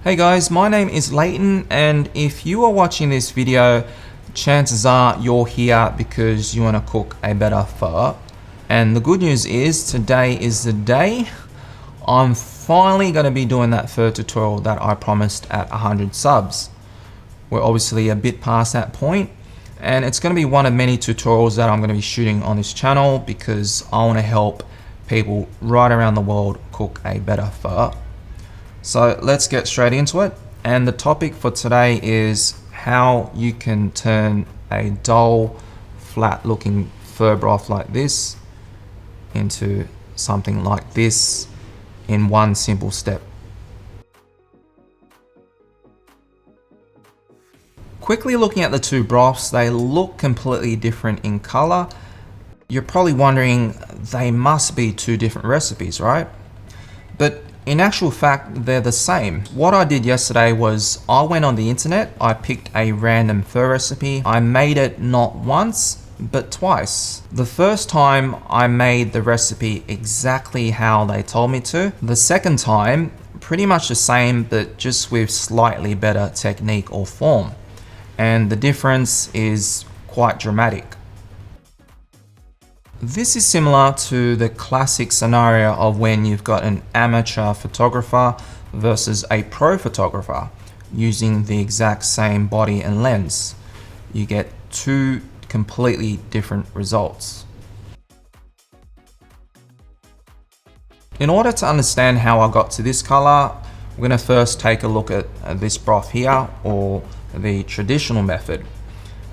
Hey guys, my name is Leighton, and if you are watching this video, chances are you're here because you want to cook a better pho. And the good news is today is the day. I'm finally going to be doing that pho tutorial that I promised at 100 subs. We're obviously a bit past that point, and it's going to be one of many tutorials that I'm going to be shooting on this channel because I want to help people right around the world cook a better pho. So let's get straight into it. And the topic for today is how you can turn a dull, flat looking pho broth like this into something like this in one simple step. Quickly looking at the two broths, they look completely different in color. You're probably wondering, they must be two different recipes, right? But in actual fact, they're the same. What I did yesterday was I went on the internet, I picked a random pho recipe. I made it not once, but twice. The first time I made the recipe exactly how they told me to. The second time, pretty much the same, but just with slightly better technique or form. And the difference is quite dramatic. This is similar to the classic scenario of when you've got an amateur photographer versus a pro photographer using the exact same body and lens. You get two completely different results. In order to understand how I got to this color, we're going to first take a look at this broth here, or the traditional method.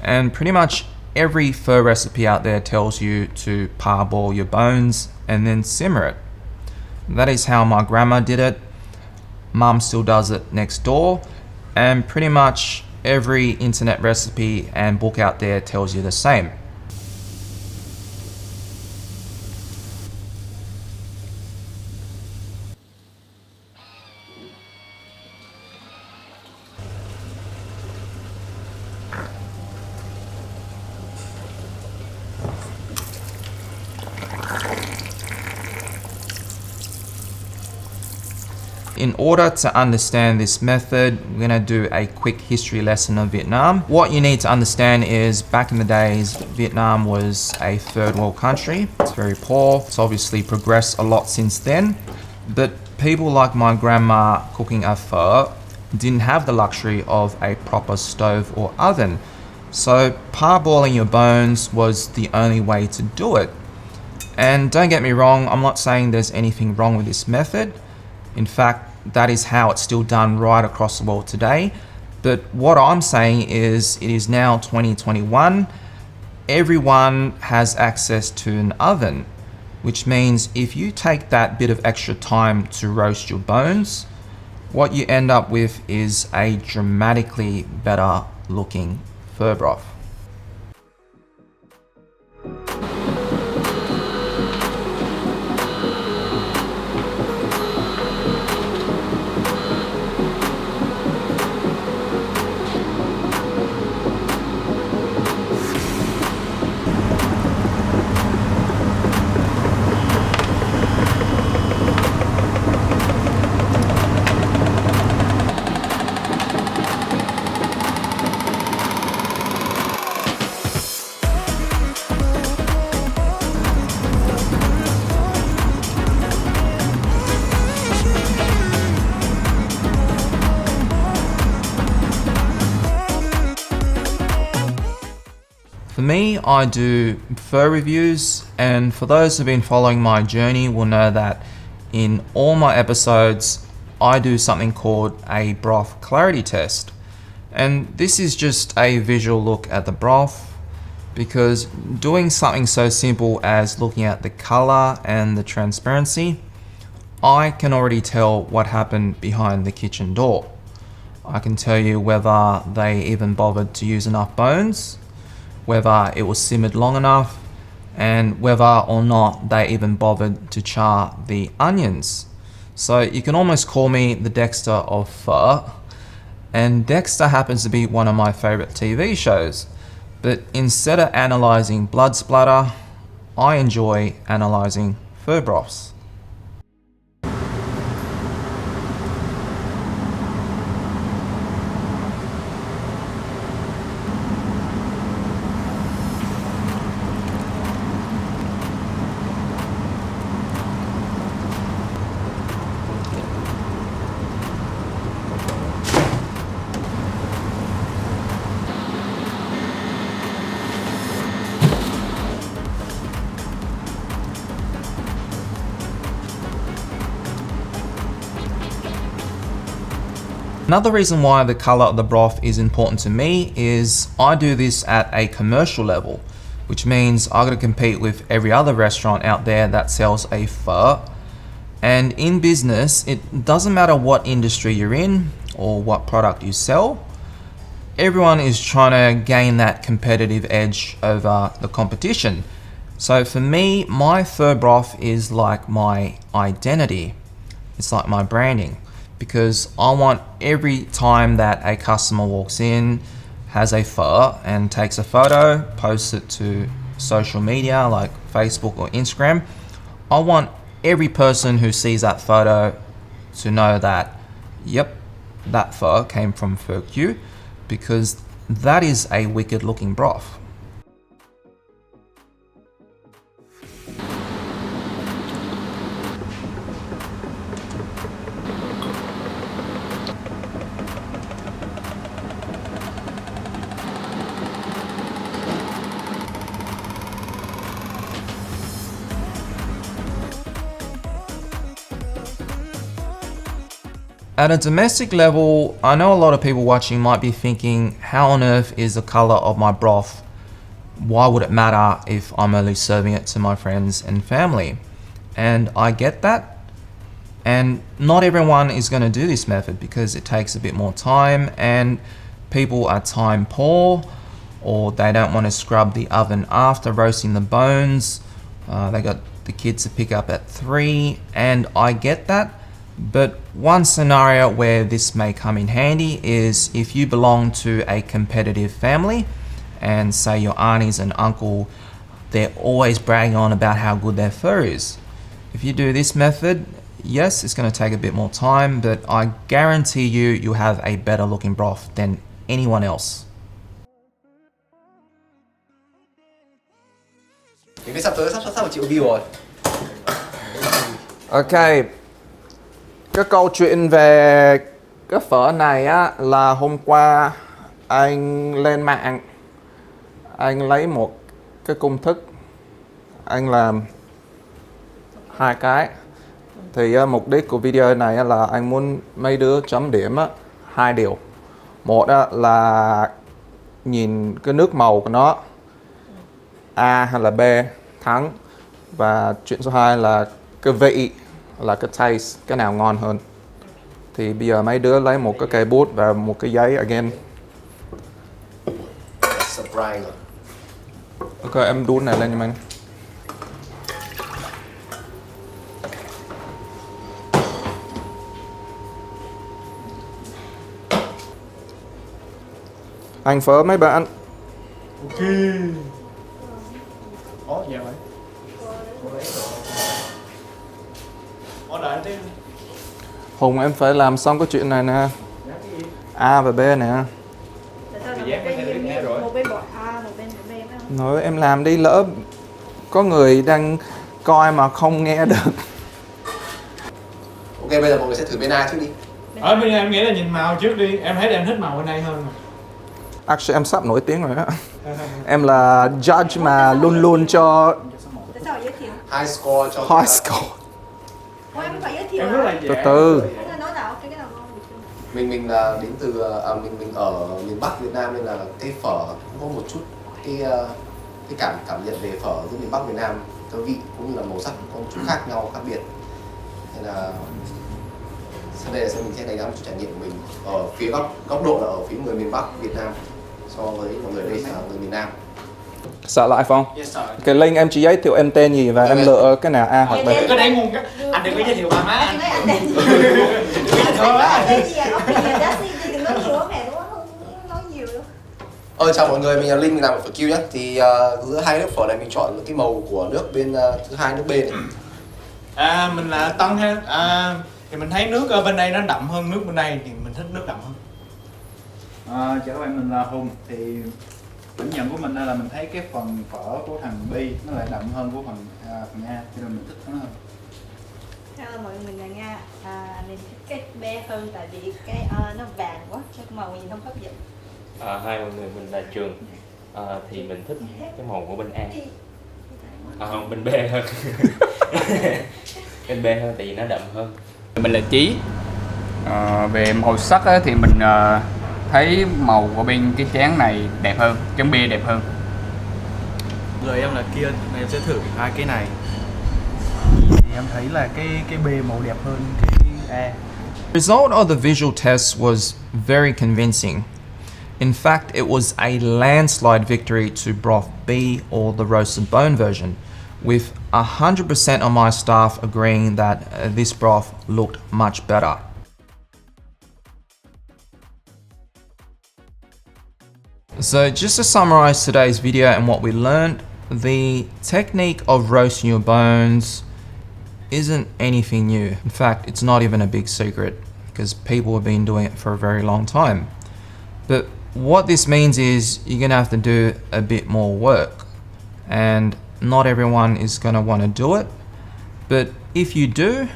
And pretty much every pho recipe out there tells you to parboil your bones and then simmer it. That is how my grandma did it. Mum still does it next door, and pretty much every internet recipe and book out there tells you the same. In order to understand this method, we're going to do a quick history lesson of Vietnam. What you need to understand is back in the days, Vietnam was a third world country. It's very poor. It's obviously progressed a lot since then. But people like my grandma cooking a pho didn't have the luxury of a proper stove or oven. So parboiling your bones was the only way to do it. And don't get me wrong, I'm not saying there's anything wrong with this method. In fact, that is how it's still done right across the world today. But what I'm saying is it is now 2021. Everyone has access to an oven, which means if you take that bit of extra time to roast your bones, what you end up with is a dramatically better looking pho broth. For me, I do pho reviews, and for those who've been following my journey will know that in all my episodes, I do something called a broth clarity test. And this is just a visual look at the broth, because doing something so simple as looking at the color and the transparency, I can already tell what happened behind the kitchen door. I can tell you whether they even bothered to use enough bones, whether it was simmered long enough, and whether or not they even bothered to char the onions. So you can almost call me the Dexter of pho. And Dexter happens to be one of my favorite TV shows. But instead of analyzing blood splatter, I enjoy analyzing pho broths. Another reason why the color of the broth is important to me is I do this at a commercial level, which means I gotta compete with every other restaurant out there that sells a pho. And in business, it doesn't matter what industry you're in or what product you sell, everyone is trying to gain that competitive edge over the competition. So for me, my pho broth is like my identity. It's like my branding, because I want every time that a customer walks in, has a pho and takes a photo, posts it to social media like Facebook or Instagram, I want every person who sees that photo to know that, yep, that pho came from Pho Q, because that is a wicked looking broth. At a domestic level, I know a lot of people watching might be thinking, how on earth is the color of my broth? Why would it matter if I'm only serving it to my friends and family? And I get that. And not everyone is going to do this method because it takes a bit more time and people are time poor, or they don't want to scrub the oven after roasting the bones. They got the kids to pick up at 3, and I get that. But one scenario where this may come in handy is if you belong to a competitive family and say your aunties and uncle, they're always bragging on about how good their pho is. If you do this method, yes, it's going to take a bit more time, but I guarantee you'll have a better looking broth than anyone else. Cái sắp tới sắp 1 triệu view rồi. Ok, cái câu chuyện về cái phở này á là hôm qua anh lên mạng, anh lấy một cái công thức, anh làm 2 cái. Thì mục đích của video này là anh muốn mấy đứa chấm điểm á 2 điều. Một là nhìn cái nước màu của nó, A hay là B thắng, và chuyện số 2 là cái vị, là cái taste, cái nào ngon hơn. Thì bây giờ mấy đứa lấy một cái cây bút và một cái giấy again. Surprise rồi. Ok, em đun này lên giùm anh. Anh phở mấy bạn. Ok. Ủa dạ vậy. Đợi tí. Hùng, em phải làm xong cái chuyện này nè. A và B nè. Một bên bỏ A, một bên bỏ B phải không? Nói em làm đi, lỡ có người đang coi mà không nghe được. Ok, bây giờ mọi người sẽ thử bên A trước đi. Ở bên em nghĩ là nhìn màu trước đi. Em thấy là em thích màu bên đây hơn. Actually em sắp nổi tiếng rồi á. Em là judge mà luôn luôn cho Tại sao phải giới thiệu? High score cho high score. Ủa em phải giới thiệu Em rất là hả? dễ. Từ từ. Anh là nói nào cái nào ngon được chưa? mình là đến từ mình ở miền Bắc Việt Nam, nên là cái phở cũng có một chút cái cảm nhận về phở giữa miền Bắc Việt Nam, cái vị cũng như là màu sắc có một chút khác nhau, khác biệt. Nên là sau đây là mình sẽ đánh giá một chút trải nghiệm của mình ở phía góc độ là ở phía người miền Bắc Việt Nam so với mọi người đây là người miền Nam. Sợ lại Phong. Yes sir. Cái link em chỉ giới thiệu em tên gì và em lựa cái nào A hoặc B. Đừng có để ngun cái. Anh đừng có giới thiệu ba má anh. Nói anh đây. Anh đây gì à? Có gì à? Đã xin đừng nói nhiều lắm mẹ, đúng không? Không nói nhiều đâu. Chào mọi người, mình là Linh, mình làm ở Phở Q nhé. Thì giữa hai nước phở này mình chọn cái màu của nước bên thứ hai, nước B này. Mình là Tân ha. Thì mình thấy nước ở bên đây nó đậm hơn nước bên đây, thì mình thích nước đậm hơn. Chào các bạn, mình là Hùng. Thì cảm nhận của mình đây là mình thấy cái phần phở của thằng Bi nó lại đậm hơn của phần A, cho nên mình thích nó hơn. Hello mọi người, mình là Nga. Mình thích cái B hơn tại vì cái nó vàng quá, cái màu nhìn không hấp dẫn. Hai mọi người, mình là Trường. Thì mình thích cái màu của bên A. Không, bên B hơn. Bên B hơn tại vì nó đậm hơn. Mình là Chí. Về màu sắc á, thì mình thấy màu của bên cái chén này đẹp hơn, chén bia đẹp hơn. Rồi em là Kiên, em sẽ thử hai cái này. Thì em thấy là cái bề màu đẹp hơn cái A. The result of the visual test was very convincing. In fact, it was a landslide victory to Broth B, or the roasted bone version, with 100% of my staff agreeing that this broth looked much better. So just to summarize today's video and what we learned, the technique of roasting your bones isn't anything new. In fact, it's not even a big secret because people have been doing it for a very long time. But what this means is you're gonna have to do a bit more work, and not everyone is gonna want to do it. But if you do,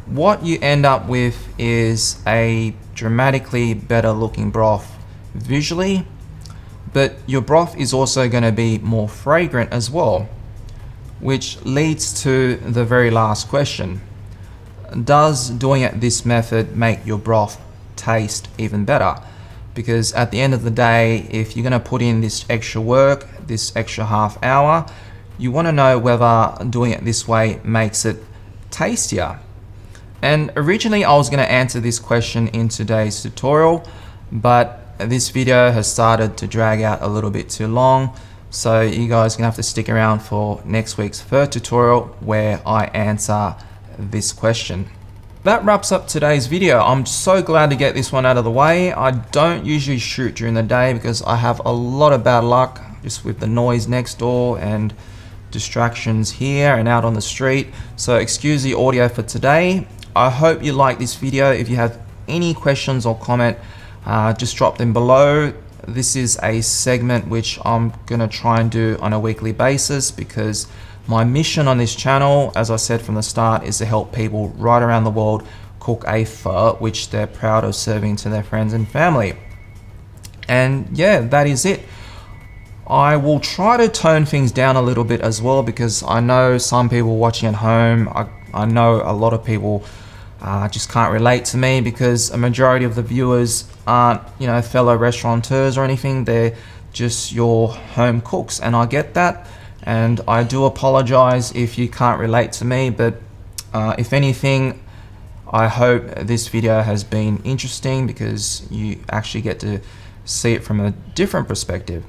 what you end up with is a dramatically better looking broth visually, but your broth is also going to be more fragrant as well, which leads to the very last question. Does doing it this method make your broth taste even better? Because at the end of the day, if you're going to put in this extra work, this extra half hour, you want to know whether doing it this way makes it tastier. And originally I was going to answer this question in today's tutorial, but this video has started to drag out a little bit too long, so you guys are gonna have to stick around for next week's third tutorial where I answer this question. That wraps up today's video. I'm so glad to get this one out of the way. I don't usually shoot during the day because I have a lot of bad luck just with the noise next door and distractions here and out on the street. So excuse the audio for today. I hope you like this video. If you have any questions or comment, just drop them below. This is a segment which I'm gonna try and do on a weekly basis because my mission on this channel, as I said from the start, is to help people right around the world cook a pho which they're proud of serving to their friends and family. And yeah, that is it. I will try to tone things down a little bit as well because I know some people watching at home, I know a lot of people just can't relate to me because a majority of the viewers aren't, you know, fellow restaurateurs or anything. They're just your home cooks, and I get that, and I do apologize if you can't relate to me, but if anything, I hope this video has been interesting because you actually get to see it from a different perspective.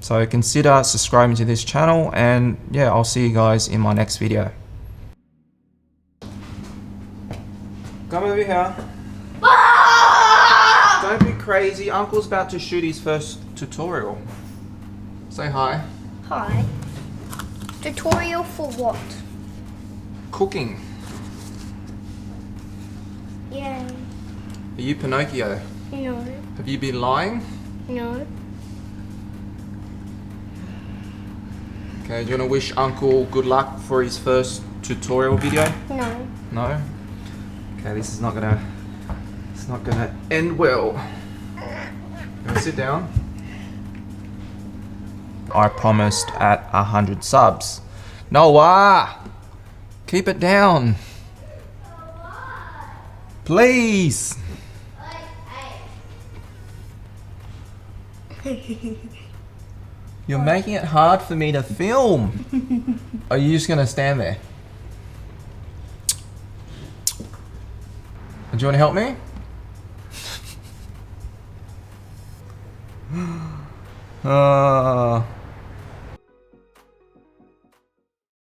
So consider subscribing to this channel, and yeah, I'll see you guys in my next video. Come over here. Don't be crazy. Uncle's about to shoot his first tutorial. Say hi. Hi. Tutorial for what? Cooking. Yeah. Are you Pinocchio? No. Have you been lying? No. Okay, do you want to wish Uncle good luck for his first tutorial video? No. No? Okay, this is not gonna end well. Gonna sit down. I promised at 100 subs. Noah! Keep it down. Please! You're making it hard for me to film. Are you just gonna stand there? Do you want to help me?